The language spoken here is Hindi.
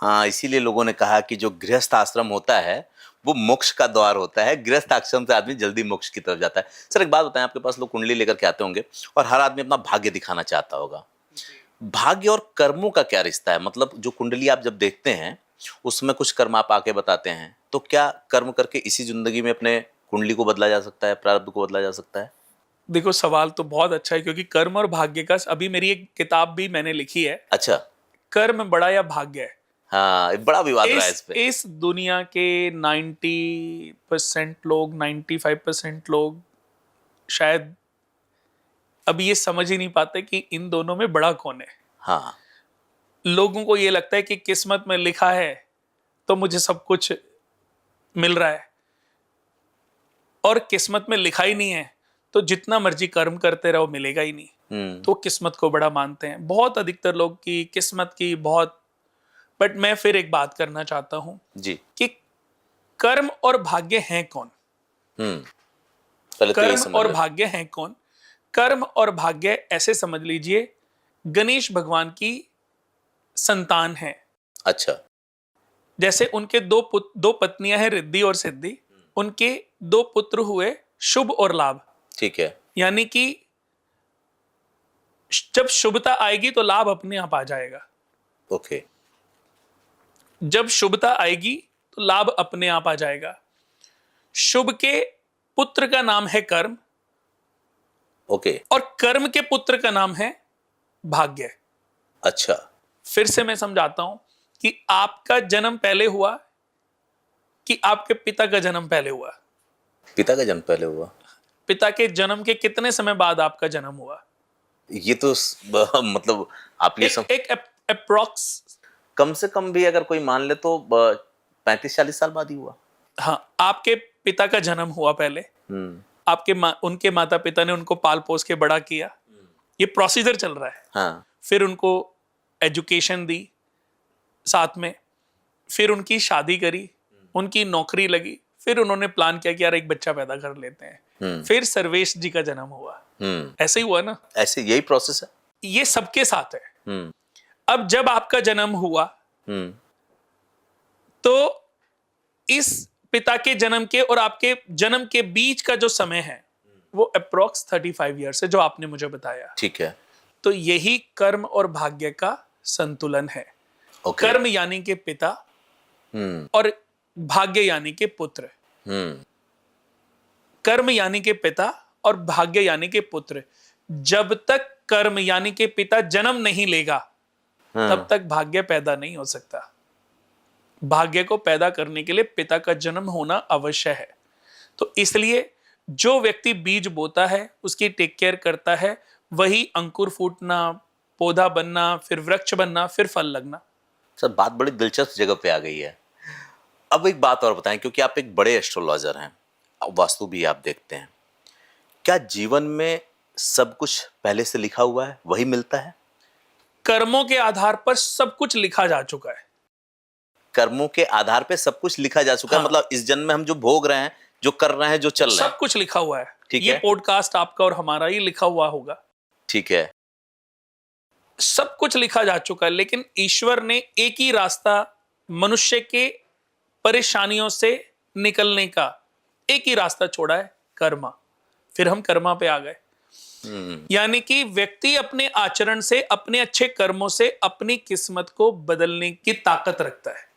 हाँ, इसीलिए लोगों ने कहा कि जो गृहस्थ आश्रम होता है वो मोक्ष का द्वार होता है। गृहस्थ आश्रम से आदमी जल्दी मोक्ष की तरफ जाता है। सर एक बात बताएं, आपके पास लोग कुंडली लेकर के आते होंगे और हर आदमी अपना भाग्य दिखाना चाहता होगा। भाग्य और कर्मों का क्या रिश्ता है? मतलब जो कुंडली आप जब देखते हैं उसमें कुछ कर्म आप आके बताते हैं, तो क्या कर्म करके इसी जिंदगी में अपने कुंडली को बदला जा सकता है, प्रारब्ध को बदला जा सकता है? देखो, सवाल तो बहुत अच्छा है, क्योंकि कर्म और भाग्य का अभी मेरी एक किताब भी मैंने लिखी है। अच्छा। कर्म बड़ा या भाग्य है। हाँ, एक बड़ा विवाद रहा है इस पे। इस दुनिया के 90% लोग, 95% लोग शायद अब ये समझ ही नहीं पाते कि इन दोनों में बड़ा कौन है। हाँ। लोगों को ये लगता है कि किस्मत में लिखा है तो मुझे सब कुछ मिल रहा है, और किस्मत में लिखा ही नहीं है तो जितना मर्जी कर्म करते रहो मिलेगा ही नहीं। तो किस्मत को बड़ा मानते हैं बहुत अधिकतर लोग की किस्मत की बहुत। बट मैं फिर एक बात करना चाहता हूं जी। कि कर्म और भाग्य हैं कौन? पहले तो ये कर्म समझ और लो। भाग्य हैं कौन? कर्म और भाग्य ऐसे समझ लीजिए, गणेश भगवान की संतान है। अच्छा। जैसे उनके दो पत्नियां हैं, रिद्धि और सिद्धि। उनके दो पुत्र हुए, शुभ और लाभ। ठीक है। यानी कि जब शुभता आएगी तो लाभ अपने आप आ जाएगा। ओके। जब शुभता आएगी तो लाभ अपने आप आ जाएगा। शुभ के पुत्र का नाम है कर्म, ओके। और कर्म के पुत्र का नाम है भाग्य। अच्छा। फिर से मैं समझाता हूं कि आपका जन्म पहले हुआ कि आपके पिता का जन्म पहले हुआ? पिता का जन्म पहले हुआ। पिता के जन्म के कितने समय बाद आपका जन्म हुआ? ये तो मतलब आप ये एक अप्रॉक्स। कम से कम भी अगर कोई मान ले तो 35-40 साल बाद ही हुआ। हाँ, आपके पिता का जन्म हुआ पहले। आपके उनके माता पिता ने उनको पाल पोस के बड़ा किया। ये प्रोसीजर चल रहा है। हाँ। फिर उनको एजुकेशन दी साथ में, फिर उनकी शादी करी, उनकी नौकरी लगी, फिर उन्होंने प्लान किया कि यार एक बच्चा पैदा कर लेते हैं। फिर सर्वेश जी का जन्म हुआ। ऐसे ही हुआ ना? ऐसे यही प्रोसेस है। ये सबके साथ है। अब जब आपका जन्म हुआ तो इस पिता के जन्म के और आपके जन्म के बीच का जो समय है वो अप्रोक्स 35 ईयर्स है, जो आपने मुझे बताया। ठीक है। तो यही कर्म और भाग्य का संतुलन है। कर्म यानी के पिता और भाग्य यानी के पुत्र। कर्म यानी के पिता और भाग्य यानी के पुत्र। जब तक कर्म यानी के पिता जन्म नहीं लेगा तब तक भाग्य पैदा नहीं हो सकता। भाग्य को पैदा करने के लिए पिता का जन्म होना अवश्य है। तो इसलिए जो व्यक्ति बीज बोता है, उसकी टेक केयर करता है, वही अंकुर फूटना, पौधा बनना, फिर वृक्ष बनना, फिर फल लगना। सर बात बड़ी दिलचस्प जगह पे आ गई है। अब एक बात और बताएं, क्योंकि आप एक बड़े एस्ट्रोलॉजर हैं, वास्तु भी आप देखते हैं, क्या जीवन में सब कुछ पहले से लिखा हुआ है वही मिलता है? कर्मों के आधार पर सब कुछ लिखा जा चुका है। कर्मों के आधार पे सब कुछ लिखा जा चुका है। मतलब इस जन्म में हम जो भोग रहे हैं, जो कर रहे हैं, जो चल रहे हैं, सब कुछ लिखा हुआ है। ठीक ये है। पॉडकास्ट आपका और हमारा ही लिखा हुआ होगा। ठीक है। सब कुछ लिखा जा चुका है, लेकिन ईश्वर ने एक ही रास्ता मनुष्य के परेशानियों से निकलने का, एक ही रास्ता छोड़ा है, कर्मा। फिर हम कर्मा पे आ गए। यानी कि व्यक्ति अपने आचरण से, अपने अच्छे कर्मों से अपनी किस्मत को बदलने की ताकत रखता है।